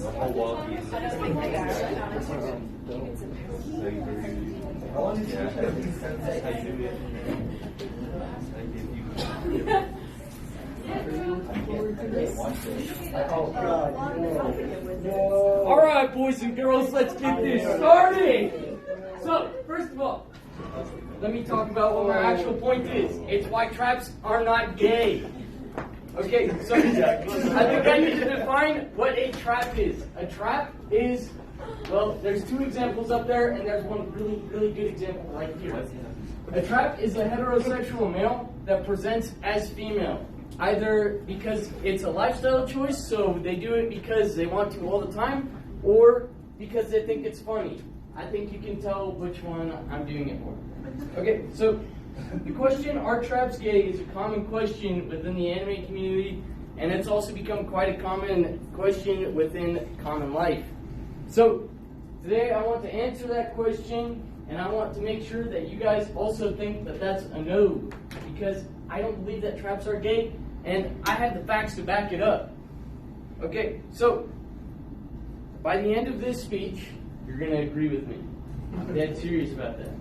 All right, boys and girls, let's get this started. So, first of all, let me talk about what my actual point is. It's why traps are not gay. Okay, so I think I need to define what a trap is. A trap is, well, there's two examples up there, and there's one really, really good example right here. A trap is a heterosexual male that presents as female, either because it's a lifestyle choice, so they do it because they want to all the time, or because they think it's funny. I think you can tell which one I'm doing it for. Okay, so the question, are traps gay, is a common question within the anime community, and it's also become quite a common question within common life. So today I want to answer that question, and I want to make sure that you guys also think that that's a no, because I don't believe that traps are gay, and I have the facts to back it up. Okay, so by the end of this speech, you're going to agree with me. I'm dead serious about that.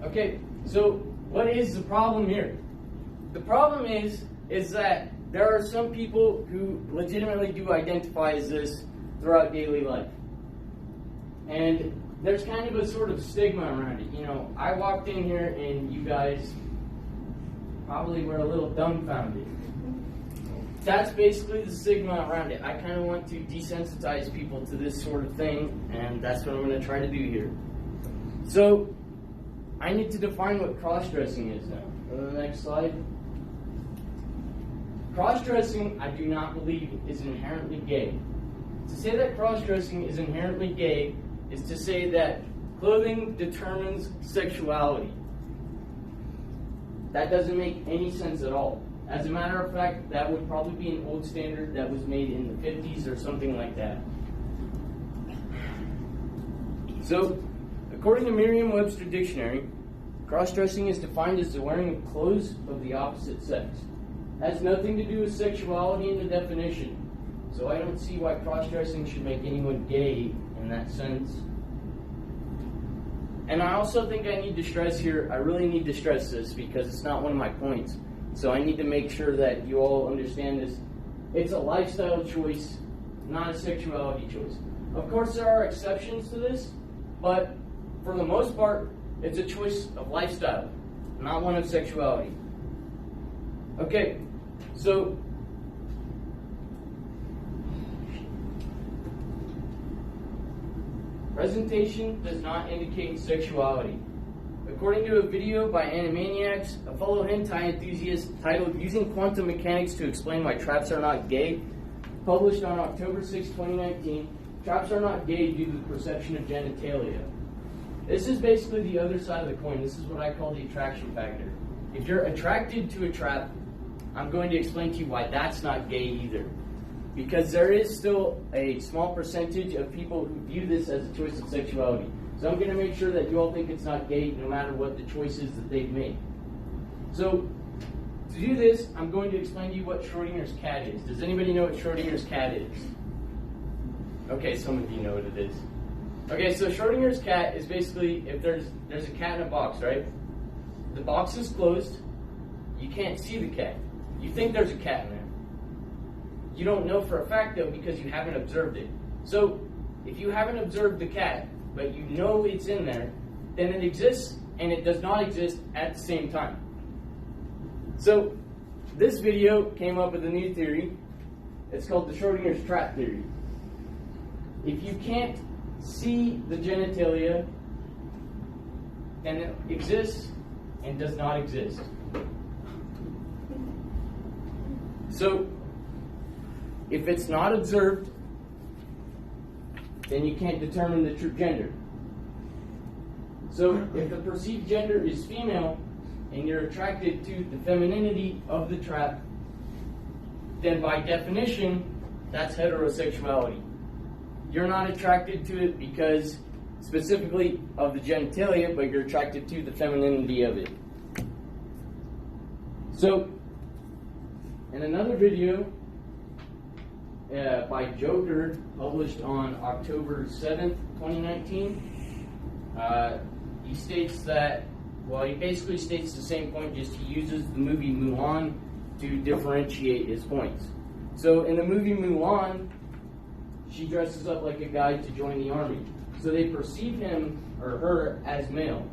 Okay, so what is the problem here? The problem is that there are some people who legitimately do identify as this throughout daily life. And there's kind of a sort of stigma around it. You know, I walked in here and you guys probably were a little dumbfounded. That's basically the stigma around it. I kind of want to desensitize people to this sort of thing, and that's what I'm going to try to do here. So, I need to define what cross-dressing is now. Go to the next slide. Cross-dressing, I do not believe, is inherently gay. To say that cross-dressing is inherently gay is to say that clothing determines sexuality. That doesn't make any sense at all. As a matter of fact, that would probably be an old standard that was made in the 50s or something like that. So, according to Merriam-Webster Dictionary, cross-dressing is defined as the wearing of clothes of the opposite sex. It has nothing to do with sexuality in the definition. So I don't see why cross-dressing should make anyone gay in that sense. And I also think I need to stress here, I really need to stress this because it's not one of my points. So I need to make sure that you all understand this. It's a lifestyle choice, not a sexuality choice. Of course, there are exceptions to this, but for the most part, it's a choice of lifestyle, not one of sexuality. Okay, so presentation does not indicate sexuality. According to a video by Animaniacs, a fellow hentai enthusiast titled Using Quantum Mechanics to Explain Why Traps Are Not Gay, published on October 6, 2019, traps are not gay due to the perception of genitalia. This is basically the other side of the coin. This is what I call the attraction factor. If you're attracted to a trap, I'm going to explain to you why that's not gay either. Because there is still a small percentage of people who view this as a choice of sexuality. So I'm going to make sure that you all think it's not gay no matter what the choices that they've made. So to do this, I'm going to explain to you what Schrodinger's cat is. Does anybody know what Schrodinger's cat is? Okay, some of you know what it is. Okay, so Schrodinger's cat is basically, if there's a cat in a box, right? The box is closed. You can't see the cat. You think there's a cat in there. You don't know for a fact, though, because you haven't observed it. So if you haven't observed the cat, but you know it's in there, then it exists and it does not exist at the same time. So this video came up with a new theory. It's called the Schrodinger's trap theory. If you can't see the genitalia, then it exists and does not exist. So if it's not observed, then you can't determine the true gender. So if the perceived gender is female and you're attracted to the femininity of the trap, then by definition, that's heterosexuality. You're not attracted to it because specifically of the genitalia, but you're attracted to the femininity of it. So in another video, by Joker, published on October 7th, 2019. He states that, well, he basically states the same point, just he uses the movie Mulan to differentiate his points. So in the movie Mulan, she dresses up like a guy to join the army. So they perceive him or her as male.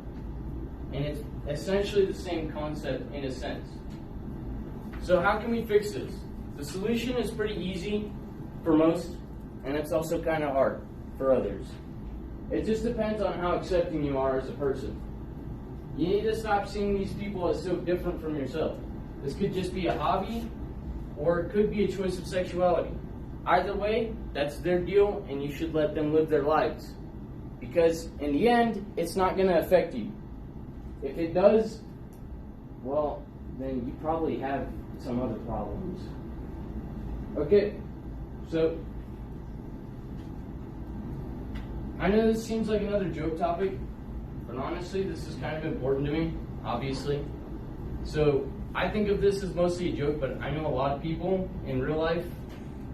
And it's essentially the same concept in a sense. So how can we fix this? The solution is pretty easy for most, and it's also kind of hard for others. It just depends on how accepting you are as a person. You need to stop seeing these people as so different from yourself. This could just be a hobby, or it could be a choice of sexuality. Either way, that's their deal, and you should let them live their lives. Because in the end, it's not going to affect you. If it does, well, then you probably have some other problems. Okay, so I know this seems like another joke topic, but honestly, this is kind of important to me, obviously. So I think of this as mostly a joke, but I know a lot of people in real life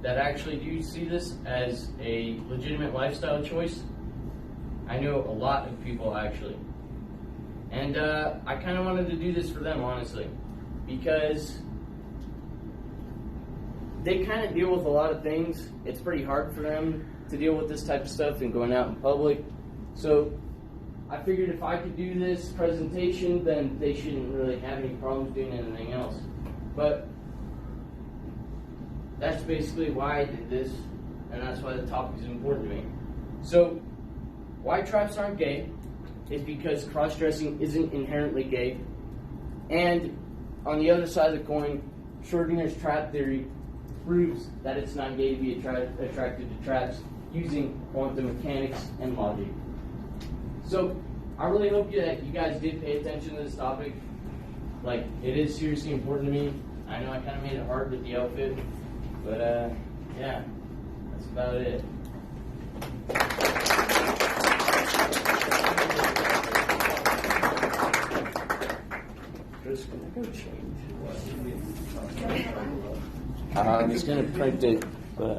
that actually do see this as a legitimate lifestyle choice. I know a lot of people actually. And I kind of wanted to do this for them, honestly, because they kind of deal with a lot of things. It's pretty hard for them to deal with this type of stuff and going out in public. So I figured if I could do this presentation, then they shouldn't really have any problems doing anything else. But that's basically why I did this, and that's why the topic is important to me. So why traps aren't gay is because cross-dressing isn't inherently gay. And on the other side of the coin, Schrodinger's trap theory proves that it's not gay to be attracted to traps using quantum mechanics and logic. So I really hope that you guys did pay attention to this topic. Like, it is seriously important to me. I know I kind of made it hard with the outfit, but yeah, that's about it. Chris, can I go change? I'm just going to print it, but